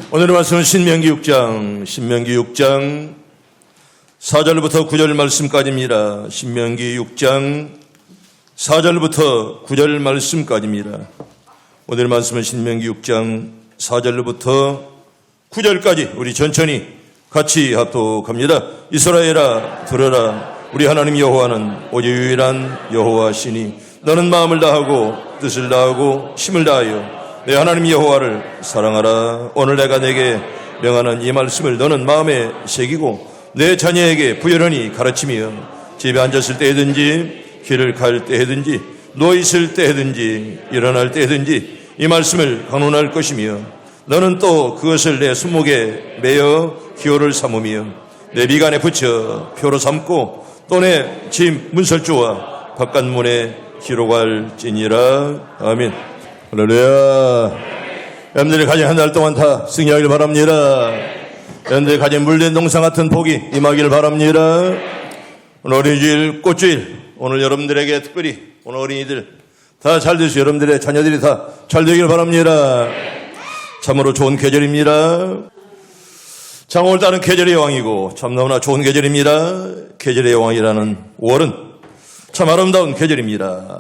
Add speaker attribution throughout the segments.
Speaker 1: 오늘의 말씀은 신명기 6장 4절부터 9절 말씀까지입니다. 신명기 6장 4절부터 9절 말씀까지입니다. 오늘의 말씀은 신명기 6장 4절부터 9절까지 우리 천천히 같이 합독합니다. 이스라엘아 들으라. 우리 하나님 여호와는 오직 유일한 여호와시니 너는 마음을 다하고 뜻을 다하고 힘을 다하여 내 하나님 여호와를 사랑하라. 오늘 내가 내게 명하는 이 말씀을 너는 마음에 새기고 내 자녀에게 부여러니 가르치며 집에 앉았을 때든지 길을 갈 때든지 누워있을 때든지 일어날 때든지 이 말씀을 강론할 것이며 너는 또 그것을 내 손목에 매어 기호를 삼으며 내 미간에 붙여 표로 삼고 또 내 집 문설주와 바깥문에 기록할지니라. 아멘. 할렐루야. 여러분들이 가진 한 달 동안 다 승리하길 바랍니다. 여러분들이 가진 물된 농사 같은 복이 임하길 바랍니다. 오늘 어린이주일 꽃주일, 오늘 여러분들에게 특별히 오늘 어린이들 다 잘 되시고 여러분들의 자녀들이 다 잘 되길 바랍니다. 참으로 좋은 계절입니다. 참 오늘따라는 계절의 여왕이고 참 너무나 좋은 계절입니다. 계절의 여왕이라는 5월은 참 아름다운 계절입니다.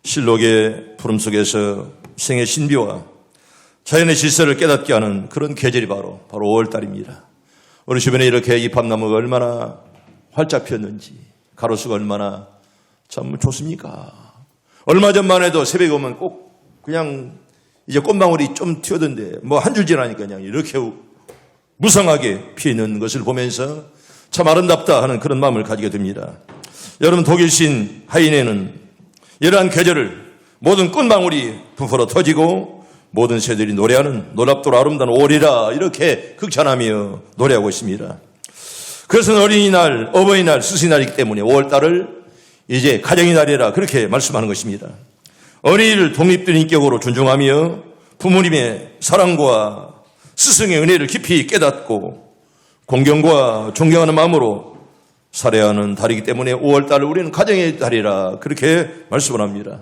Speaker 1: 실록의 푸름 속에서 생의 신비와 자연의 질서를 깨닫게 하는 그런 계절이 바로 5월달입니다. 우리 주변에 이렇게 잎합나무가 얼마나 활짝 피었는지, 가로수가 얼마나 참 좋습니까? 얼마 전만 해도 새벽에 오면 꼭 그냥 이제 꽃망울이 좀 튀어던데 뭐 한 줄 지나니까 그냥 이렇게 무성하게 피어있는 것을 보면서 참 아름답다 하는 그런 마음을 가지게 됩니다. 여러분, 독일 시인 하이네는 이러한 계절을 모든 꽃망울이 부풀어 터지고 모든 새들이 노래하는 놀랍도록 아름다운 5월이라 이렇게 극찬하며 노래하고 있습니다. 그것은 어린이날, 어버이날, 스승날이기 때문에 5월달을 이제 가정의 날이라 그렇게 말씀하는 것입니다. 어린이를 독립된 인격으로 존중하며 부모님의 사랑과 스승의 은혜를 깊이 깨닫고 공경과 존경하는 마음으로 살아야 하는 달이기 때문에 5월달을 우리는 가정의 달이라 그렇게 말씀을 합니다.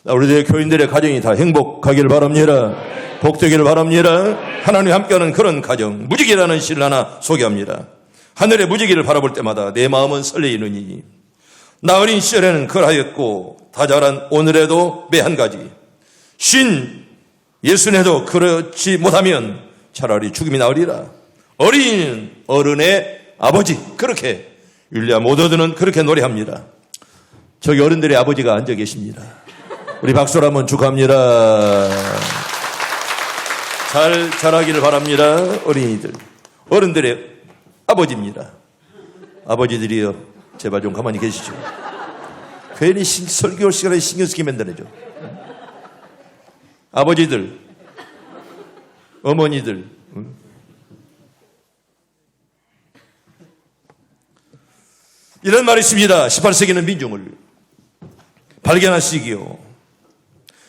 Speaker 1: 우리들의 교인들의 가정이 다 행복하기를 바랍니다. 복되기를 바랍니다. 하나님 함께하는 그런 가정, 무지개라는 시를 하나 소개합니다. 하늘의 무지개를 바라볼 때마다 내 마음은 설레이느니 나 어린 시절에는 그러하였고 다 자란 오늘에도 매 한 가지 60에도 그렇지 못하면 차라리 죽음이 나으리라. 어린이는 어른의 아버지, 그렇게 율리아 모더드는 그렇게 노래합니다. 저기 어른들의 아버지가 앉아 계십니다. 우리 박수로 한번 축하합니다. 잘 자라기를 바랍니다. 어린이들, 어른들의 아버지입니다. 아버지들이요, 제발 좀 가만히 계시죠. 괜히 설교 시간에 신경 쓰게 만들어줘. 아버지들, 어머니들, 이런 말이 있습니다. 18세기는 민중을 발견한 시기요,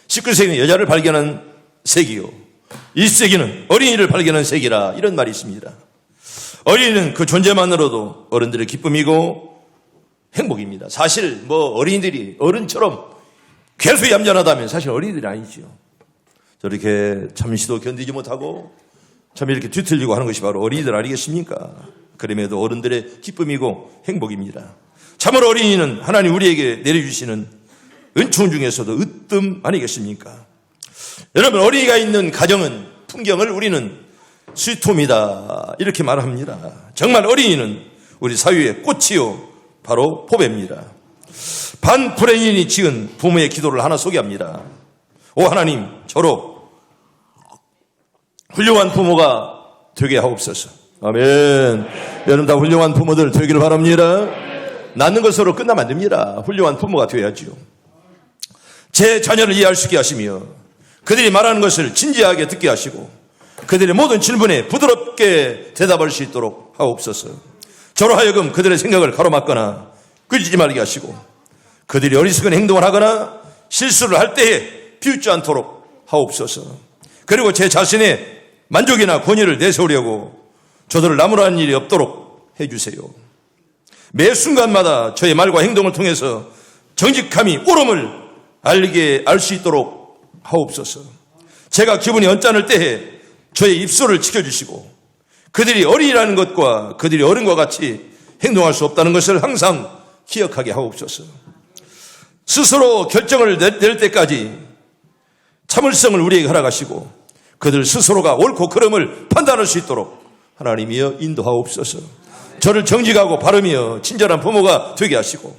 Speaker 1: 19세기는 여자를 발견한 세기요, 20세기는 어린이를 발견한 세기라, 이런 말이 있습니다. 어린이는 그 존재만으로도 어른들의 기쁨이고 행복입니다. 사실 뭐 어린이들이 어른처럼 계속 얌전하다면 사실 어린이들이 아니죠. 저렇게 잠시도 견디지 못하고 참 이렇게 뒤틀리고 하는 것이 바로 어린이들 아니겠습니까? 그럼에도 어른들의 기쁨이고 행복입니다. 참으로 어린이는 하나님 우리에게 내려주시는 은총 중에서도 으뜸 아니겠습니까? 여러분, 어린이가 있는 가정은 풍경을 우리는 스위트홈이다 이렇게 말합니다. 정말 어린이는 우리 사회의 꽃이요 바로 포배입니다. 반프레인이 지은 부모의 기도를 하나 소개합니다. 오 하나님, 저로 훌륭한 부모가 되게 하옵소서. 아멘. 여러분 다 훌륭한 부모들 되기를 바랍니다. 낳는 것으로 끝나면 안 됩니다. 훌륭한 부모가 되어야지요. 제 자녀를 이해할 수 있게 하시며 그들이 말하는 것을 진지하게 듣게 하시고 그들의 모든 질문에 부드럽게 대답할 수 있도록 하옵소서. 저로 하여금 그들의 생각을 가로막거나 끄지지 말게 하시고 그들이 어리석은 행동을 하거나 실수를 할 때에 비웃지 않도록 하옵소서. 그리고 제 자신의 만족이나 권위를 내세우려고 저들을 나무라는 일이 없도록 해주세요. 매 순간마다 저의 말과 행동을 통해서 정직함이 옳음을 알 수 있도록 하옵소서. 제가 기분이 언짢을 때에 저의 입술을 지켜주시고 그들이 어린이라는 것과 그들이 어른과 같이 행동할 수 없다는 것을 항상 기억하게 하옵소서. 스스로 결정을 낼 때까지 참을성을 우리에게 허락하시고 그들 스스로가 옳고 그름을 판단할 수 있도록 하나님이여 인도하옵소서. 저를 정직하고 바르며 친절한 부모가 되게 하시고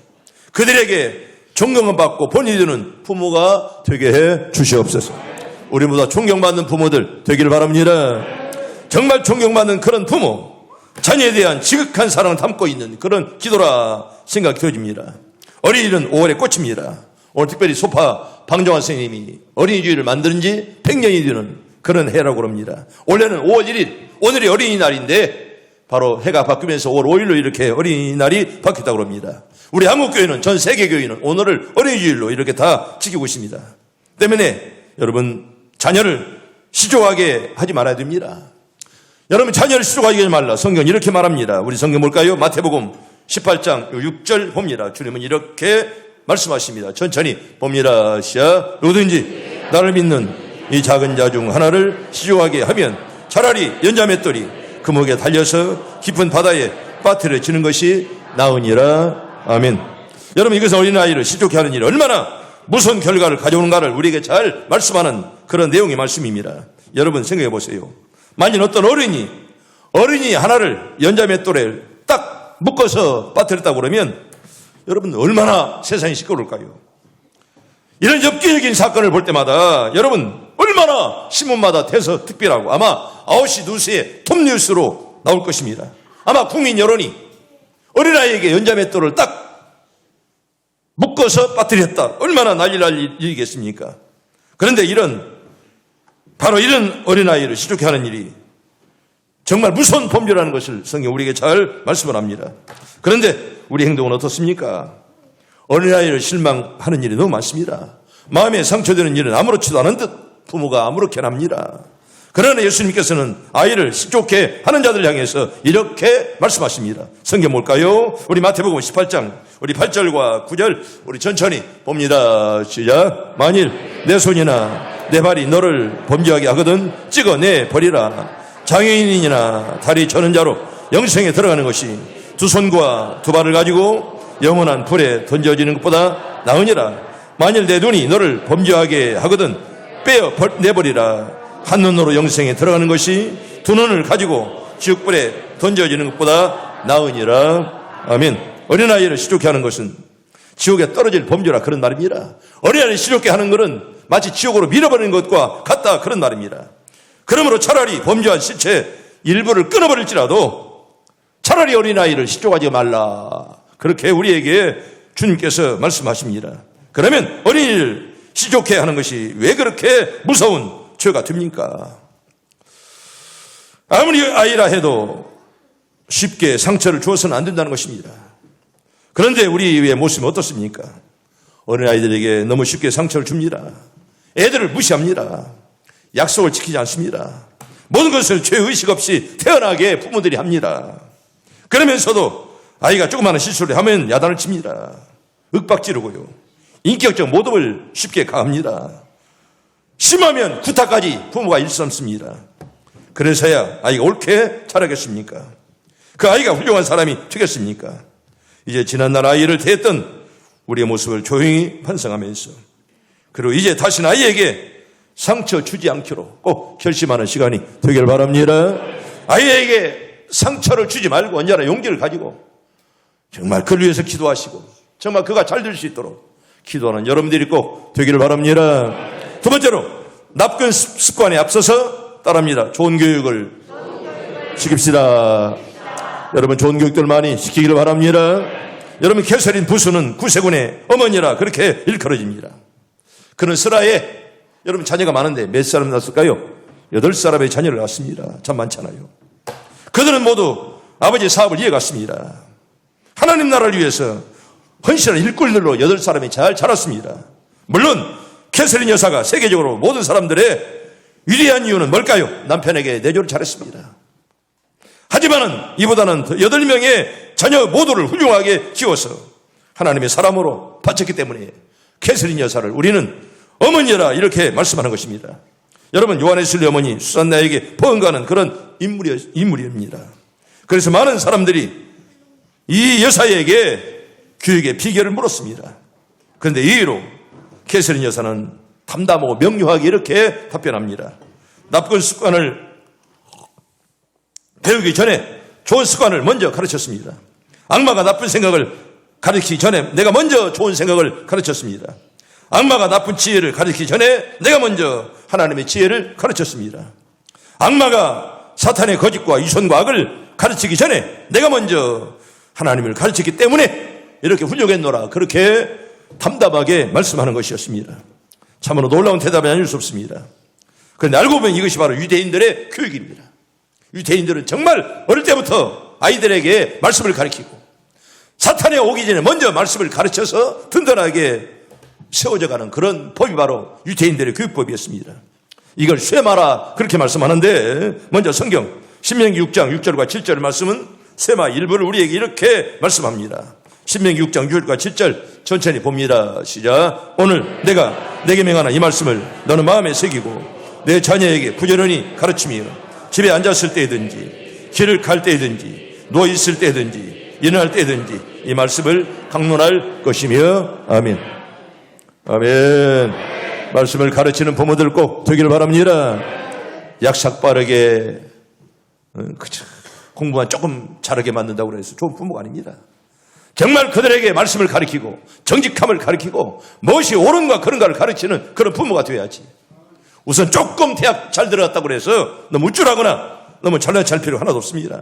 Speaker 1: 그들에게 존경을 받고 본이 되는 부모가 되게 해 주시옵소서. 우리보다 존경받는 부모들 되기를 바랍니다. 정말 존경받는 그런 부모, 자녀에 대한 지극한 사랑을 담고 있는 그런 기도라 생각이 되어집니다. 어린이는 5월의 꽃입니다. 오늘 특별히 소파 방정환 선생님이 어린이주의를 만드는 지 100년이 되는 그런 해라고 합니다. 원래는 5월 1일, 오늘이 어린이날인데 바로 해가 바뀌면서 5월 5일로 이렇게 어린이날이 바뀌었다고 합니다. 우리 한국교회는, 전 세계교회는 오늘을 어린이주일로 이렇게 다 지키고 있습니다. 때문에 여러분 자녀를 시조하게 하지 말아야 됩니다. 여러분 자녀를 시조하게 하지 말라. 성경 이렇게 말합니다. 우리 성경 볼까요? 마태복음 18장 6절 봅니다. 주님은 이렇게 말씀하십니다. 천천히 봅니다. 시작. 누구든지 나를 믿는 이 작은 자 중 하나를 시조하게 하면 차라리 연자맷돌이 그 목에 달려서 깊은 바다에 빠뜨려지는 것이 나으니라. 아멘. 여러분 이것은 어린아이를 시조케 하는 일이 얼마나 무서운 결과를 가져오는가를 우리에게 잘 말씀하는 그런 내용의 말씀입니다. 여러분 생각해 보세요. 만일 어떤 어린이 하나를 연자맷돌에 딱 묶어서 빠뜨렸다고 그러면 여러분 얼마나 세상이 시끄러울까요? 이런 엽기적인 사건을 볼 때마다 여러분 얼마나 신문마다 대서특필하고 아마 9시 뉴스에 톱뉴스로 나올 것입니다. 아마 국민 여론이 어린아이에게 연자맷돌을 딱 묶어서 빠뜨렸다. 얼마나 난리 날 일이겠습니까? 그런데 바로 이런 어린아이를 시조케 하는 일이 정말 무서운 범죄라는 것을 성경 우리에게 잘 말씀을 합니다. 그런데 우리 행동은 어떻습니까? 어린아이를 실망하는 일이 너무 많습니다. 마음에 상처되는 일은 아무렇지도 않은 듯 부모가 아무렇게나 합니다. 그러나 예수님께서는 아이를 시조케 하는 자들 향해서 이렇게 말씀하십니다. 성경 볼까요? 우리 마태복음 18장 우리 8절과 9절 우리 천천히 봅니다. 시작. 만일 내 손이나 내 발이 너를 범죄하게 하거든 찍어내버리라. 장애인이나 다리 저는 자로 영생에 들어가는 것이 두 손과 두 발을 가지고 영원한 불에 던져지는 것보다 나으니라. 만일 내 눈이 너를 범죄하게 하거든 빼어내버리라. 한 눈으로 영생에 들어가는 것이 두 눈을 가지고 지옥불에 던져지는 것보다 나으니라. 아멘. 어린아이를 시조케 하는 것은 지옥에 떨어질 범죄라 그런 말입니다. 어린아이를 시조케 하는 것은 마치 지옥으로 밀어버리는 것과 같다 그런 말입니다. 그러므로 차라리 범죄한 시체 일부를 끊어버릴지라도 차라리 어린아이를 시조하지 말라. 그렇게 우리에게 주님께서 말씀하십니다. 그러면 어린이를 시조케 하는 것이 왜 그렇게 무서운 죄가 됩니까? 아무리 아이라 해도 쉽게 상처를 주어서는 안 된다는 것입니다. 그런데 우리의 모습이 어떻습니까? 어린아이들에게 너무 쉽게 상처를 줍니다. 애들을 무시합니다. 약속을 지키지 않습니다. 모든 것을 죄의식 없이 태어나게 부모들이 합니다. 그러면서도 아이가 조그마한 실수를 하면 야단을 칩니다. 윽박지르고요. 인격적 모독을 쉽게 가합니다. 심하면 구타까지 부모가 일삼습니다. 그래서야 아이가 옳게 자라겠습니까? 그 아이가 훌륭한 사람이 되겠습니까? 이제 지난날 아이를 대했던 우리의 모습을 조용히 반성하면서 그리고 이제 다시는 아이에게 상처 주지 않기로 꼭 결심하는 시간이 되길 바랍니다. 아이에게 상처를 주지 말고 언제나 용기를 가지고 정말 그를 위해서 기도하시고 정말 그가 잘 될 수 있도록 기도하는 여러분들이 꼭 되기를 바랍니다. 두 번째로 나쁜 습관에 앞서서 따릅니다. 좋은 교육을 시킵시다. 여러분 좋은 교육들 많이 시키기를 바랍니다. 여러분 캐서린 부스는 구세군의 어머니라 그렇게 일컬어집니다. 그는 스라에 여러분 자녀가 많은데 몇 사람 낳았을까요? 8사람의 자녀를 낳았습니다. 참 많잖아요. 그들은 모두 아버지의 사업을 이어갔습니다. 하나님 나라를 위해서 헌신한 일꾼들로 8사람이 잘 자랐습니다. 물론 캐서린 여사가 세계적으로 모든 사람들의 위대한 이유는 뭘까요? 남편에게 내조를 잘했습니다. 하지만은 이보다는 8명의 자녀 모두를 훌륭하게 키워서 하나님의 사람으로 바쳤기 때문에 캐서린 여사를 우리는 어머니라 이렇게 말씀하는 것입니다. 여러분, 요한의 어머니 수산나에게 버금가는 그런 인물입니다. 그래서 많은 사람들이 이 여사에게 교육의 비결을 물었습니다. 그런데 이후로 캐서린 여사는 담담하고 명료하게 이렇게 답변합니다. 나쁜 습관을 배우기 전에 좋은 습관을 먼저 가르쳤습니다. 악마가 나쁜 생각을 가르치기 전에 내가 먼저 좋은 생각을 가르쳤습니다. 악마가 나쁜 지혜를 가르치기 전에 내가 먼저 하나님의 지혜를 가르쳤습니다. 악마가 사탄의 거짓과 이손과 악을 가르치기 전에 내가 먼저 하나님을 가르쳤기 때문에 이렇게 훌륭했노라, 그렇게 담담하게 말씀하는 것이었습니다. 참으로 놀라운 대답이 아닐 수 없습니다. 그런데 알고 보면 이것이 바로 유대인들의 교육입니다. 유대인들은 정말 어릴 때부터 아이들에게 말씀을 가르치고 사탄이 오기 전에 먼저 말씀을 가르쳐서 든든하게 세워져가는 그런 법이 바로 유대인들의 교육법이었습니다. 이걸 쇠마라 그렇게 말씀하는데, 먼저 성경 신명기 6장 6절과 7절 말씀은 쇠마 일부를 우리에게 이렇게 말씀합니다. 신명기 6장 6절과 7절 천천히 봅니다. 시작. 오늘 내가 내게 명하는 이 말씀을 너는 마음에 새기고 내 자녀에게 부지런히 가르치며 집에 앉았을 때든지 길을 갈 때든지 누워있을 때든지 일어날 때든지 이 말씀을 강론할 것이며. 아멘. 아멘. 말씀을 가르치는 부모들 꼭 되기를 바랍니다. 약삭 빠르게 공부만 조금 잘하게 만든다고 해서 좋은 부모가 아닙니다. 정말 그들에게 말씀을 가르치고 정직함을 가르치고 무엇이 옳은가 그런가를 가르치는 그런 부모가 되어야지. 우선 조금 대학 잘 들어갔다고 해서 너무 우쭐하거나 너무 잘난 잘 필요 하나도 없습니다.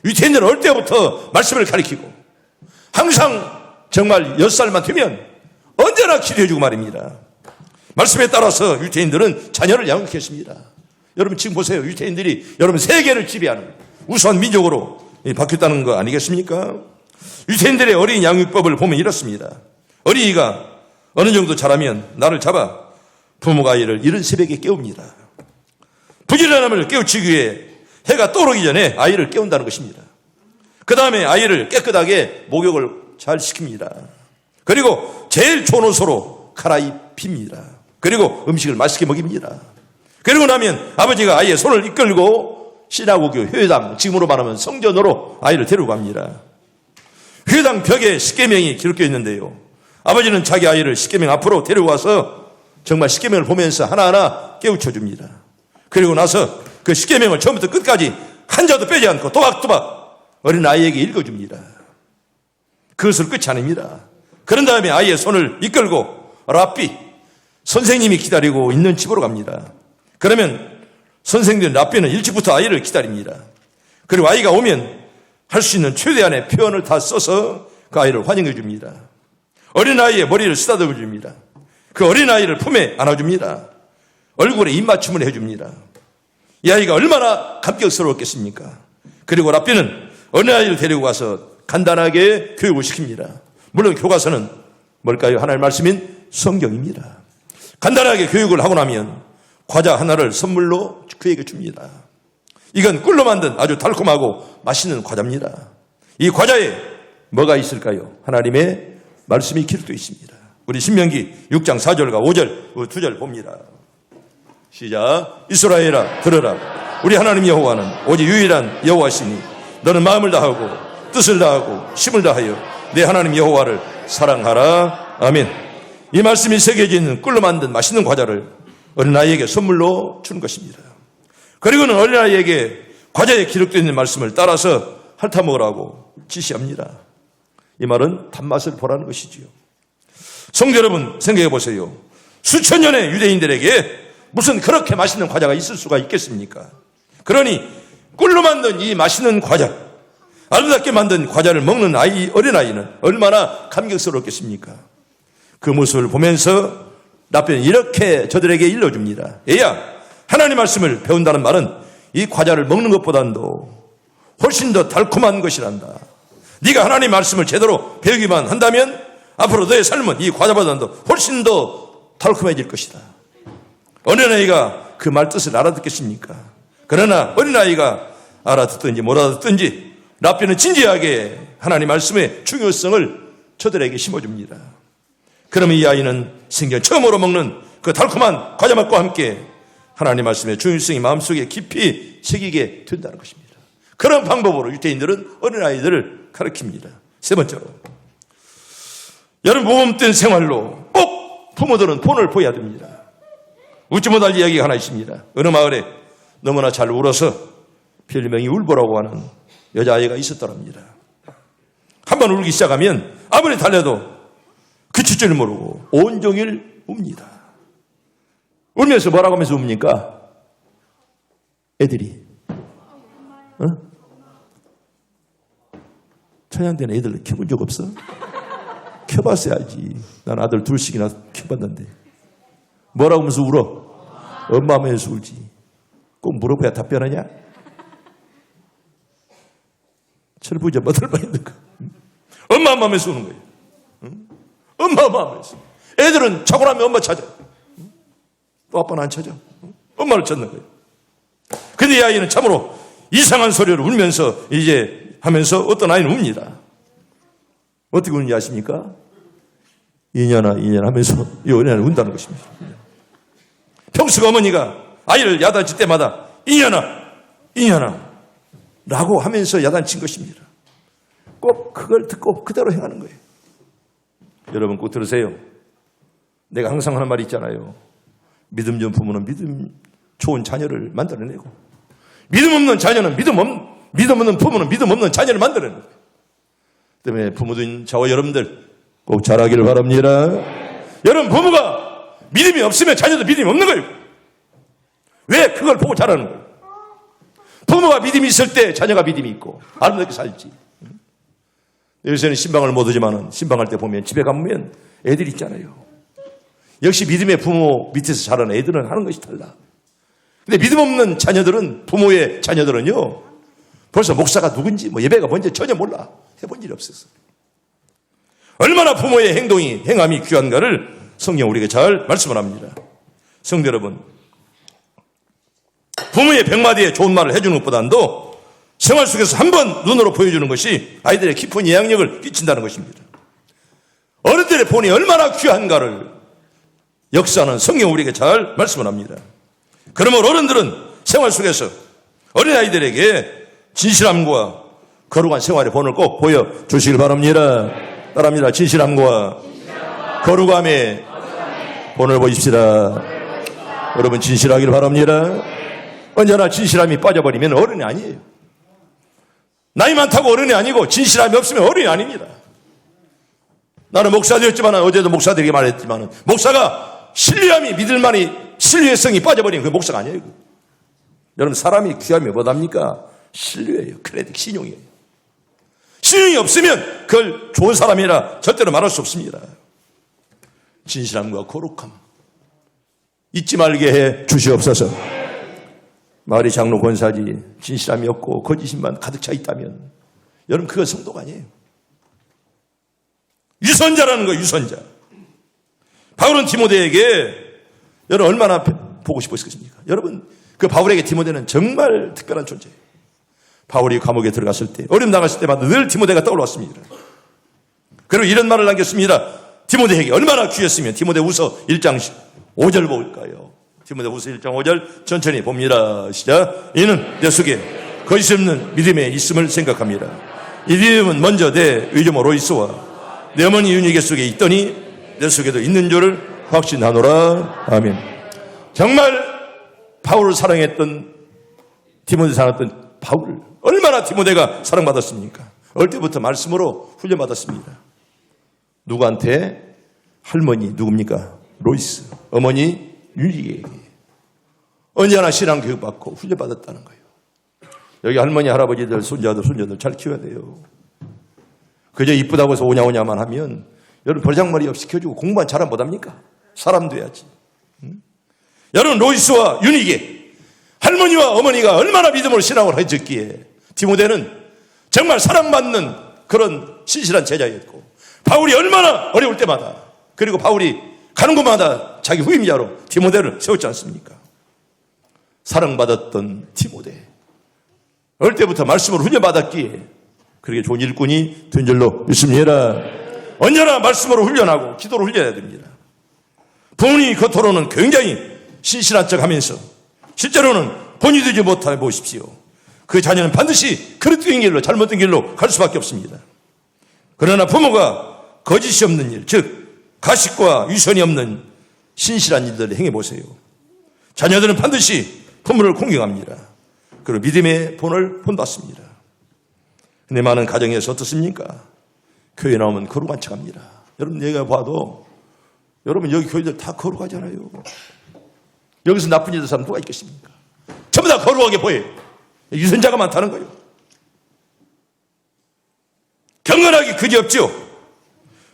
Speaker 1: 유대인들은 어릴 때부터 말씀을 가르치고 항상 정말 6살만 되면 언제나 기도해주고 말입니다. 말씀에 따라서 유대인들은 자녀를 양육했습니다. 여러분 지금 보세요. 유대인들이 여러분 세계를 지배하는 우수한 민족으로 바뀌었다는 거 아니겠습니까? 유대인들의 어린 양육법을 보면 이렇습니다. 어린이가 어느 정도 자라면 나를 잡아 부모가 아이를 이른 새벽에 깨웁니다. 부지런함을 깨우치기 위해 해가 떠오르기 전에 아이를 깨운다는 것입니다. 그 다음에 아이를 깨끗하게 목욕을 잘 시킵니다. 그리고 제일 좋은 옷으로 갈아입힙니다. 그리고 음식을 맛있게 먹입니다. 그리고 나면 아버지가 아이의 손을 이끌고 시나고교 회당, 지금으로 말하면 성전으로 아이를 데리고 갑니다. 회당 벽에 십계명이 기록되어 있는데요, 아버지는 자기 아이를 십계명 앞으로 데리고 와서 정말 십계명을 보면서 하나하나 깨우쳐 줍니다. 그리고 나서 그 십계명을 처음부터 끝까지 한 자도 빼지 않고 또박또박 어린 아이에게 읽어줍니다. 그것을 끝이 아닙니다. 그런 다음에 아이의 손을 이끌고 랍비, 선생님이 기다리고 있는 집으로 갑니다. 그러면 선생님 랍비는 일찍부터 아이를 기다립니다. 그리고 아이가 오면 할 수 있는 최대한의 표현을 다 써서 그 아이를 환영해 줍니다. 어린아이의 머리를 쓰다듬어 줍니다. 그 어린아이를 품에 안아줍니다. 얼굴에 입맞춤을 해줍니다. 이 아이가 얼마나 감격스러웠겠습니까? 그리고 랍비는 어린아이를 데리고 가서 간단하게 교육을 시킵니다. 물론 교과서는 뭘까요? 하나님의 말씀인 성경입니다. 간단하게 교육을 하고 나면 과자 하나를 선물로 그에게 줍니다. 이건 꿀로 만든 아주 달콤하고 맛있는 과자입니다. 이 과자에 뭐가 있을까요? 하나님의 말씀이 기록되어 있습니다. 우리 신명기 6장 4절과 5절, 2절 봅니다. 시작. 이스라엘아 들으라. 우리 하나님 여호와는 오직 유일한 여호와시니 너는 마음을 다하고 뜻을 다하고 힘을 다하여 내 하나님 여호와를 사랑하라. 아멘. 이 말씀이 새겨져 있는 꿀로 만든 맛있는 과자를 어린아이에게 선물로 주는 것입니다. 그리고는 어린아이에게 과자에 기록되어 있는 말씀을 따라서 핥아 먹으라고 지시합니다. 이 말은 단맛을 보라는 것이지요. 성도 여러분 생각해 보세요. 수천 년의 유대인들에게 무슨 그렇게 맛있는 과자가 있을 수가 있겠습니까? 그러니 꿀로 만든 이 맛있는 과자, 아름답게 만든 과자를 먹는 어린아이는 얼마나 감격스럽겠습니까? 그 모습을 보면서 랍비는 이렇게 저들에게 일러줍니다. 얘야, 하나님 말씀을 배운다는 말은 이 과자를 먹는 것보다도 훨씬 더 달콤한 것이란다. 네가 하나님 말씀을 제대로 배우기만 한다면 앞으로 너의 삶은 이 과자보다도 훨씬 더 달콤해질 것이다. 어린아이가 그 말 뜻을 알아듣겠습니까? 그러나 어린아이가 알아듣든지 못 알아듣든지 랍비는 진지하게 하나님 말씀의 중요성을 저들에게 심어줍니다. 그러면 이 아이는 생전 처음으로 먹는 그 달콤한 과자 맛과 함께 하나님 말씀의 중요성이 마음속에 깊이 새기게 된다는 것입니다. 그런 방법으로 유대인들은 어린아이들을 가르칩니다. 세 번째로, 여러분 모범된 생활로 꼭 부모들은 본을 보여야 됩니다. 웃지 못할 이야기가 하나 있습니다. 어느 마을에 너무나 잘 울어서 별명이 울보라고 하는 여자아이가 있었더랍니다. 한번 울기 시작하면 아무리 달래도 그칠 줄 모르고 온종일 웁니다. 울면서 뭐라고 하면서 웁니까? 애들이. 천양대는 애들 켜본 적 없어? 켜봤어야지. 난 아들 둘씩이나 켜봤는데. 뭐라고 하면서 울어? 엄마 하면서 울지. 꼭 물어봐야 답변하냐? 철부지 뭐들만 있는 거. 엄마 하면서 우는 거예요. 엄마 하면서. 애들은 자고 나면 엄마 찾아. 또 아빠는 안 찾아. 엄마를 찾는 거예요. 근데 이 아이는 참으로 이상한 소리를 울면서 이제 하면서 어떤 아이는 웁니다. 어떻게 우는지 아십니까? 이년아 하면서 이 어린아이는 운다는 것입니다. 평소 어머니가 아이를 야단칠 때마다 이년아 라고 하면서 야단친 것입니다. 꼭 그걸 듣고 그대로 행하는 거예요. 여러분 꼭 들으세요. 내가 항상 하는 말이 있잖아요. 믿음 좋은 부모는 믿음 좋은 자녀를 만들어내고, 믿음 없는 자녀는 믿음 없는 부모는 믿음 없는 자녀를 만들어내는 거예요. 때문에 부모인 저와 여러분들 꼭 잘하기를 바랍니다. 여러분 부모가 믿음이 없으면 자녀도 믿음이 없는 거예요. 왜 그걸 보고 자라는 거예요? 부모가 믿음이 있을 때 자녀가 믿음이 있고 아름답게 살지. 요새는 신방을 못 오지만 신방할 때 보면 집에 가면 애들 있잖아요. 역시 믿음의 부모 밑에서 자라는 애들은 하는 것이 달라. 근데 믿음 없는 자녀들은, 부모의 자녀들은요, 벌써 목사가 누군지, 예배가 뭔지 전혀 몰라. 해본 일이 없었어. 얼마나 부모의 행함이 귀한가를 성경 우리에게 잘 말씀을 합니다. 성도 여러분, 부모의 100마디의 좋은 말을 해주는 것보다도 생활 속에서 한 번 눈으로 보여주는 것이 아이들의 깊은 영향력을 끼친다는 것입니다. 어른들의 본이 얼마나 귀한가를 역사는 성경 우리에게 잘 말씀을 합니다. 그러므로 어른들은 생활 속에서 어린아이들에게 진실함과 거룩한 생활의 본을 꼭 보여주시길 바랍니다. 따라합니다. 진실함과 거룩함의 본을 보십시다. 여러분 진실하기를 바랍니다. 언제나 진실함이 빠져버리면 어른이 아니에요. 나이 많다고 어른이 아니고 진실함이 없으면 어른이 아닙니다. 나는 목사 되었지만, 어제도 목사들에게 말했지만, 목사가 신뢰함이 믿을만이 신뢰성이 빠져버리면 그 목사가 아니에요. 여러분 사람이 귀함이 뭐답니까? 신뢰예요. 크레딧, 신용이에요. 신용이 없으면 그걸 좋은 사람이라 절대로 말할 수 없습니다. 진실함과 거룩함 잊지 말게 해 주시옵소서. 마을의 장로 권사지 진실함이 없고 거짓만 가득 차 있다면 여러분 그건 성도가 아니에요. 유선자라는 거예요. 유선자. 바울은 디모데에게 여러분 얼마나 보고 싶으셨습니까? 여러분 그 바울에게 디모데는 정말 특별한 존재예요. 바울이 감옥에 들어갔을 때, 어려움 나갔을 때마다 늘 디모데가 떠올랐습니다. 그리고 이런 말을 남겼습니다. 디모데에게 얼마나 귀했으면. 디모데후서 1장 5절 볼까요? 디모데후서 1장 5절 천천히 봅니다. 시작. 이는 내 속에 거짓 없는 믿음에 있음을 생각합니다. 이 믿음은 먼저 내 의존모 로이스와 내 어머니 유니게 속에 있더니 내 속에도 있는 줄을 확신하노라. 아멘. 정말 바울을 사랑했던, 디모데 사랑했던 바울, 얼마나 디모데가 사랑받았습니까? 어릴 때부터 말씀으로 훈련받았습니다. 누구한테? 할머니 누굽니까? 로이스. 어머니 유리에게. 언제나 신앙 교육받고 훈련받았다는 거예요. 여기 할머니, 할아버지들, 손자들, 손녀들 잘 키워야 돼요. 그저 이쁘다고 해서 오냐오냐만 하면 여러분 버장머리 없이 키워주고 공부만 잘하면 못합니까? 사람 돼야지. 여러분 로이스와 유니게, 할머니와 어머니가 얼마나 믿음으로 신앙을 해줬기에 디모데는 정말 사랑받는 그런 신실한 제자였고, 바울이 얼마나 어려울 때마다, 그리고 바울이 가는 곳마다 자기 후임자로 디모데를 세웠지 않습니까? 사랑받았던 디모데, 어릴 때부터 말씀으로 훈련받았기에 그렇게 좋은 일꾼이 된 줄로 믿습니다. 언제나 말씀으로 훈련하고 기도로 훈련해야 됩니다. 부모님이 겉으로는 굉장히 신실한 척 하면서 실제로는 본이 되지 못해 보십시오. 그 자녀는 반드시 그릇된 길로, 잘못된 길로 갈 수밖에 없습니다. 그러나 부모가 거짓이 없는 일, 즉 가식과 위선이 없는 신실한 일들을 행해보세요. 자녀들은 반드시 부모를 공경합니다. 그리고 믿음의 본을 본받습니다. 근데 많은 가정에서 어떻습니까? 교회 나오면 거룩한 척합니다. 여러분, 내가 봐도 여러분 여기 교회들 다 거룩하잖아요. 여기서 나쁜 일을 사람 누가 있겠습니까? 전부 다 거룩하게 보여요. 유선자가 많다는 거예요. 경건하기 그지없죠.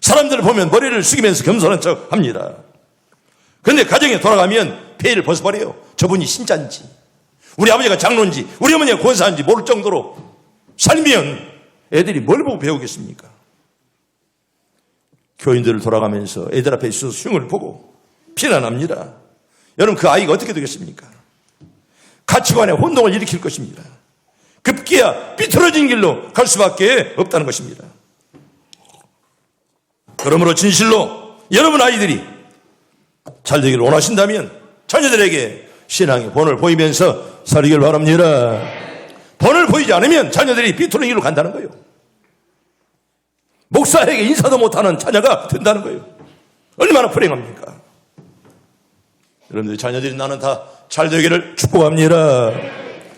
Speaker 1: 사람들을 보면 머리를 숙이면서 겸손한 척 합니다. 그런데 가정에 돌아가면 폐를 벗어버려요. 저분이 신자인지, 우리 아버지가 장로인지, 우리 어머니가 권사인지 모를 정도로 살면 애들이 뭘 보고 배우겠습니까? 교인들을 돌아가면서 애들 앞에 있어서 흉을 보고 피난합니다. 여러분, 그 아이가 어떻게 되겠습니까? 가치관의 혼동을 일으킬 것입니다. 급기야 삐뚤어진 길로 갈 수밖에 없다는 것입니다. 그러므로 진실로 여러분 아이들이 잘 되기를 원하신다면 자녀들에게 신앙의 본을 보이면서 살기를 바랍니다. 본을 보이지 않으면 자녀들이 삐뚤어진 길로 간다는 거예요. 목사에게 인사도 못하는 자녀가 된다는 거예요. 얼마나 불행합니까? 여러분들 자녀들이 나는 다 잘 되기를 축복합니다.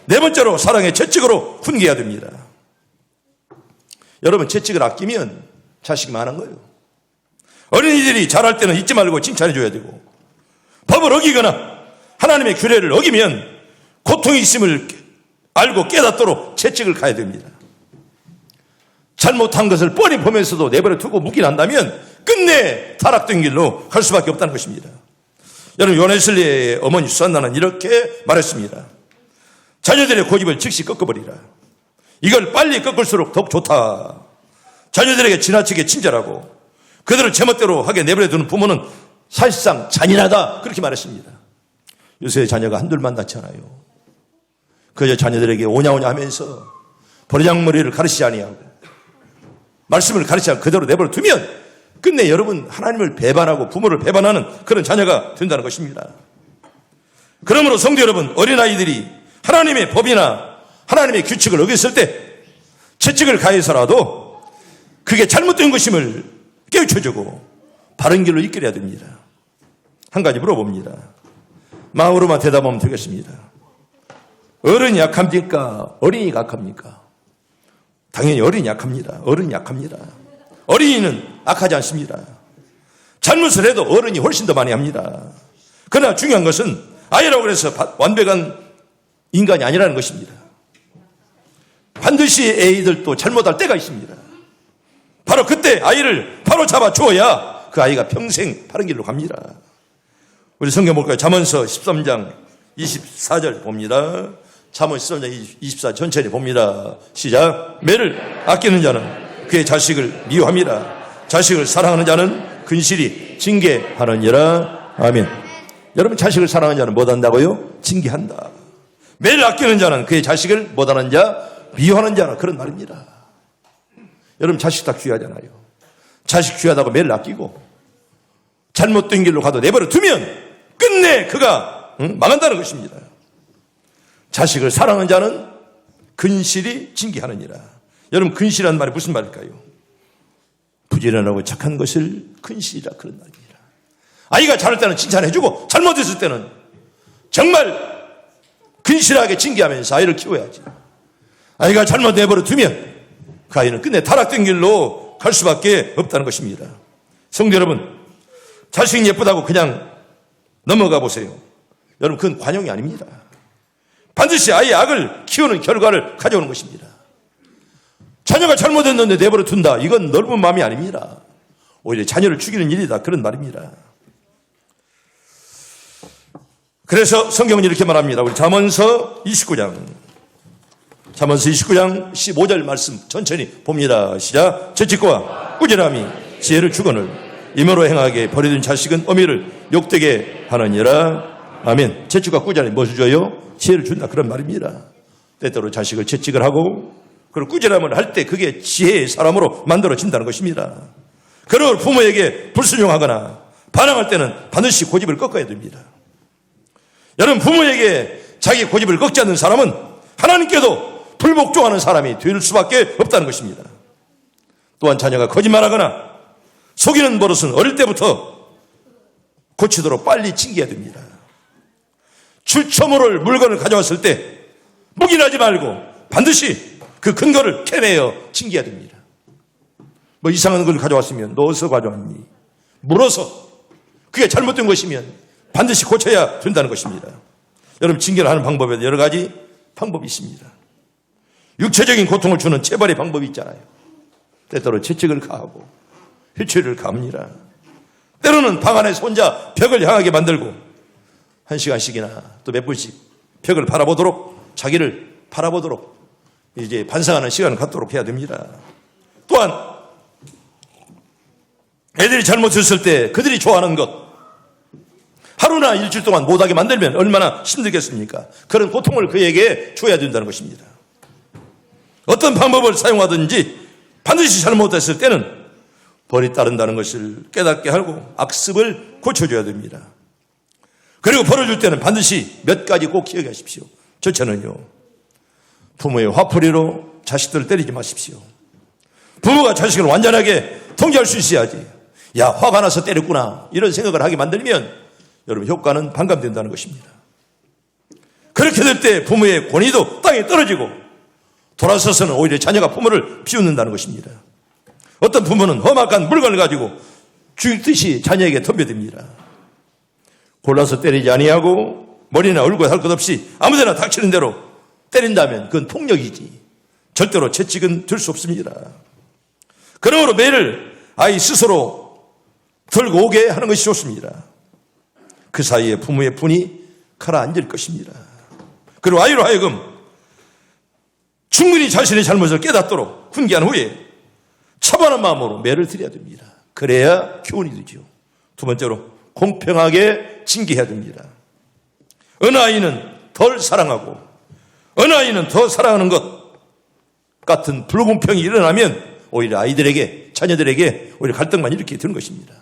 Speaker 1: 네 번째로 사랑의 채찍으로 훈계해야 됩니다. 여러분, 채찍을 아끼면 자식이 많은 거예요. 어린이들이 잘할 때는 잊지 말고 칭찬해 줘야 되고, 법을 어기거나 하나님의 규례를 어기면 고통이 있음을 알고 깨닫도록 채찍을 가야 됩니다. 잘못한 것을 뻔히 보면서도 내버려 두고 묵인 한다면 끝내 타락된 길로 갈 수밖에 없다는 것입니다. 여러분, 요네슬리의 어머니 수산나는 이렇게 말했습니다. 자녀들의 고집을 즉시 꺾어버리라. 이걸 빨리 꺾을수록 더욱 좋다. 자녀들에게 지나치게 친절하고 그들을 제멋대로 하게 내버려 두는 부모는 사실상 잔인하다. 그렇게 말했습니다. 요새 자녀가 한둘만 낳잖아요. 그저 자녀들에게 오냐오냐 하면서 버리장머리를 가르치지 아니하고 말씀을 가르치지 않고 그대로 내버려 두면 끝내 여러분 하나님을 배반하고 부모를 배반하는 그런 자녀가 된다는 것입니다. 그러므로 성도 여러분, 어린아이들이 하나님의 법이나 하나님의 규칙을 어겼을 때 채찍을 가해서라도 그게 잘못된 것임을 깨우쳐주고 바른 길로 이끌어야 됩니다. 한 가지 물어봅니다. 마음으로만 대답하면 되겠습니다. 어른이 약합니까? 어린이가 약합니까? 당연히 어린이 약합니다. 어른이 약합니다. 어린이는 악하지 않습니다. 잘못을 해도 어른이 훨씬 더 많이 합니다. 그러나 중요한 것은 아이라고 해서 완벽한 인간이 아니라는 것입니다. 반드시 애들도 잘못할 때가 있습니다. 바로 그때 아이를 바로 잡아 주어야 그 아이가 평생 바른 길로 갑니다. 우리 성경 볼까요? 잠언서 13장 24절 봅니다. 잠언 13장 24절 전체를 봅니다. 시작. 매를 아끼는 자는 그의 자식을 미워합니다. 자식을 사랑하는 자는 근실히 징계하느니라. 아멘. 여러분, 자식을 사랑하는 자는 뭐한다고요? 징계한다. 매를 아끼는 자는 그의 자식을 못하는 자, 미워하는 자라. 그런 말입니다. 여러분, 자식 다 귀하잖아요. 자식 귀하다고 매를 아끼고 잘못된 길로 가도 내버려 두면 끝내 그가 망한다는 것입니다. 자식을 사랑하는 자는 근실히 징계하느니라. 여러분, 근실이라는 말이 무슨 말일까요? 부지런하고 착한 것을 근실이라 그런 말입니다. 아이가 잘할 때는 칭찬해주고 잘못했을 때는 정말 근실하게 징계하면서 아이를 키워야지. 아이가 잘못 내버려 두면 그 아이는 끝내 타락된 길로 갈 수밖에 없다는 것입니다. 성도 여러분, 자식 예쁘다고 그냥 넘어가 보세요. 여러분, 그건 관용이 아닙니다. 반드시 아이의 악을 키우는 결과를 가져오는 것입니다. 자녀가 잘못했는데 내버려 둔다. 이건 넓은 마음이 아닙니다. 오히려 자녀를 죽이는 일이다. 그런 말입니다. 그래서 성경은 이렇게 말합니다. 우리 잠언서 29장 15절 말씀 천천히 봅니다. 시작. 채찍과 꾸지람이 지혜를 주거늘 임으로 행하게 버려둔 자식은 어미를 욕되게 하느니라. 아멘. 채찍과 꾸지람이 무엇을 줘요? 지혜를 준다. 그런 말입니다. 때때로 자식을 채찍을 하고 그리고 꾸지람을 할 때 그게 지혜의 사람으로 만들어진다는 것입니다. 그리고 부모에게 불순종하거나 반항할 때는 반드시 고집을 꺾어야 됩니다. 여러분, 부모에게 자기 고집을 꺾지 않는 사람은 하나님께도 불복종하는 사람이 될 수밖에 없다는 것입니다. 또한 자녀가 거짓말하거나 속이는 버릇은 어릴 때부터 고치도록 빨리 징계해야 됩니다. 출처모를 물건을 가져왔을 때 묵인하지 말고 반드시 그 근거를 캐내어 징계해야 됩니다. 뭐 이상한 걸 가져왔으면 너 어디서 가져왔니? 물어서 그게 잘못된 것이면 반드시 고쳐야 된다는 것입니다. 여러분, 징계를 하는 방법에 여러 가지 방법이 있습니다. 육체적인 고통을 주는 체벌의 방법이 있잖아요. 때때로 채찍을 가하고 휘체를 갑니다. 때로는 방 안에서 혼자 벽을 향하게 만들고 1시간씩이나 또 몇 분씩 벽을 바라보도록, 자기를 바라보도록 이제 반성하는 시간을 갖도록 해야 됩니다. 또한 애들이 잘못했을 때 그들이 좋아하는 것 하루나 일주일 동안 못하게 만들면 얼마나 힘들겠습니까? 그런 고통을 그에게 줘야 된다는 것입니다. 어떤 방법을 사용하든지 반드시 잘못했을 때는 벌이 따른다는 것을 깨닫게 하고 악습을 고쳐줘야 됩니다. 그리고 벌을 줄 때는 반드시 몇 가지 꼭 기억하십시오. 첫째는요, 부모의 화풀이로 자식들을 때리지 마십시오. 부모가 자식을 완전하게 통제할 수 있어야지, 야, 화가 나서 때렸구나, 이런 생각을 하게 만들면 여러분, 효과는 반감된다는 것입니다. 그렇게 될 때 부모의 권위도 땅에 떨어지고 돌아서서는 오히려 자녀가 부모를 비웃는다는 것입니다. 어떤 부모는 험악한 물건을 가지고 죽듯이 자녀에게 덤벼듭니다. 골라서 때리지 아니하고 머리나 얼굴 할 것 없이 아무데나 닥치는 대로 때린다면 그건 폭력이지 절대로 채찍은 들 수 없습니다. 그러므로 매를 아이 스스로 들고 오게 하는 것이 좋습니다. 그 사이에 부모의 분이 가라앉을 것입니다. 그리고 아이로 하여금 충분히 자신의 잘못을 깨닫도록 훈계한 후에 차분한 마음으로 매를 드려야 됩니다. 그래야 교훈이 되죠. 두 번째로 공평하게 징계해야 됩니다. 어느 아이는 덜 사랑하고 어느 아이는 더 사랑하는 것 같은 불공평이 일어나면 오히려 아이들에게, 자녀들에게 오히려 갈등만 일으키게 되는 것입니다.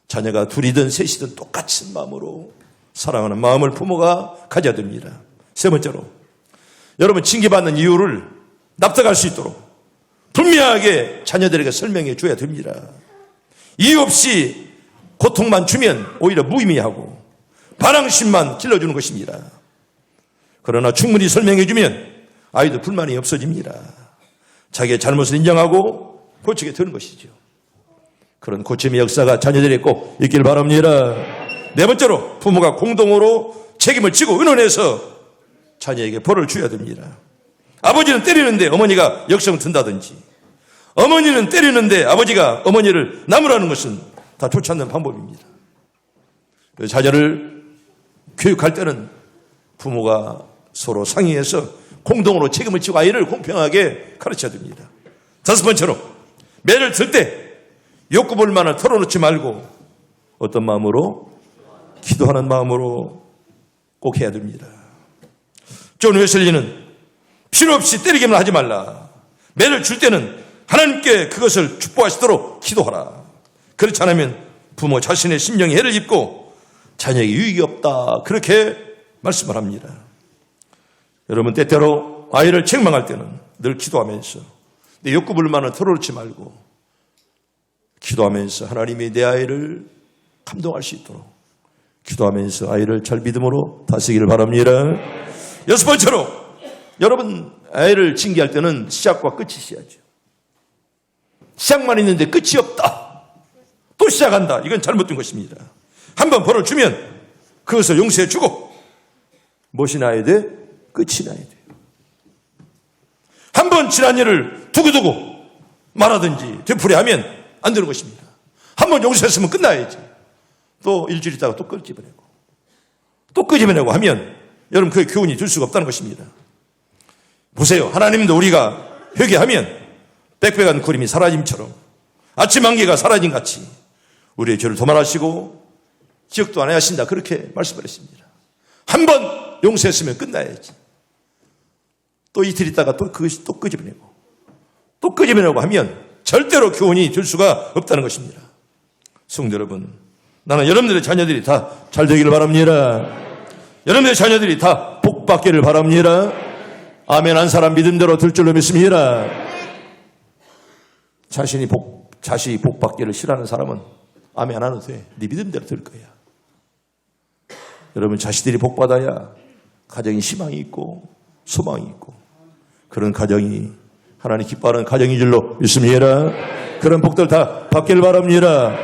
Speaker 1: 자녀가 둘이든 셋이든 똑같은 마음으로 사랑하는 마음을 부모가 가져야 됩니다. 세 번째로, 여러분, 징계받는 이유를 납득할 수 있도록 분명하게 자녀들에게 설명해 줘야 됩니다. 이유 없이 고통만 주면 오히려 무의미하고 반항심만 길러주는 것입니다. 그러나 충분히 설명해 주면 아이도 불만이 없어집니다. 자기의 잘못을 인정하고 고치게 되는 것이죠. 그런 고침의 역사가 자녀들에게 꼭 있길 바랍니다. 네 번째로, 부모가 공동으로 책임을 지고 의논해서 자녀에게 벌을 줘야 됩니다. 아버지는 때리는데 어머니가 역성을 든다든지, 어머니는 때리는데 아버지가 어머니를 나무라는 것은 다 좋지 않는 방법입니다. 자녀를 교육할 때는 부모가 서로 상의해서 공동으로 책임을 지고 아이를 공평하게 가르쳐야 됩니다. 다섯 번째로, 매를 들 때 욕구불만을 털어놓지 말고 어떤 마음으로? 기도하는 마음으로 꼭 해야 됩니다. 존 웨슬리는 필요 없이 때리기만 하지 말라. 매를 줄 때는 하나님께 그것을 축복하시도록 기도하라. 그렇지 않으면 부모 자신의 심령에 해를 입고 자녀에게 유익이 없다. 그렇게 말씀을 합니다. 여러분, 때때로 아이를 책망할 때는 늘 기도하면서 내 욕구불만을 털어놓지 말고 기도하면서 하나님이 내 아이를 감동할 수 있도록 기도하면서 아이를 잘 믿음으로 다스리기를 바랍니다. 여섯 번째로, 여러분, 아이를 징계할 때는 시작과 끝이 있어야죠. 시작만 있는데 끝이 없다. 또 시작한다. 이건 잘못된 것입니다. 한번 벌을 주면 그것을 용서해 주고 무엇이 나야 돼? 끝이 나야 돼요. 한번 지난 일을 두고두고 말하든지 되풀이하면 안 되는 것입니다. 한번 용서했으면 끝나야지. 또 일주일 있다가 또 끄집어내고 또 끄집어내고 하면 여러분, 그게 교훈이 될 수가 없다는 것입니다. 보세요. 하나님도 우리가 회개하면 빽빽한 구름이 사라짐처럼 아침 안개가 사라짐 같이 우리의 죄를 도말하시고 기억도 안 하신다. 그렇게 말씀을 했습니다. 한번 용서했으면 끝나야지. 또 이틀 있다가 또 그것이 또 끄집어내고 하면 절대로 교훈이 될 수가 없다는 것입니다. 성도 여러분, 나는 여러분들의 자녀들이 다 잘 되기를 바랍니다. 여러분의 자녀들이 다 복받기를 바랍니다. 아멘 한 사람 믿음대로 들 줄로 믿습니다. 자신이 복받기를 싫어하는 사람은 아멘 안 해도 돼. 네 믿음대로 들 거야. 여러분 자식들이 복받아야 가정이 희망이 있고 소망이 있고 그런 가정이 하나님 기뻐하는 가정인 줄로 믿습니다. 그런 복들 다 받기를 바랍니다.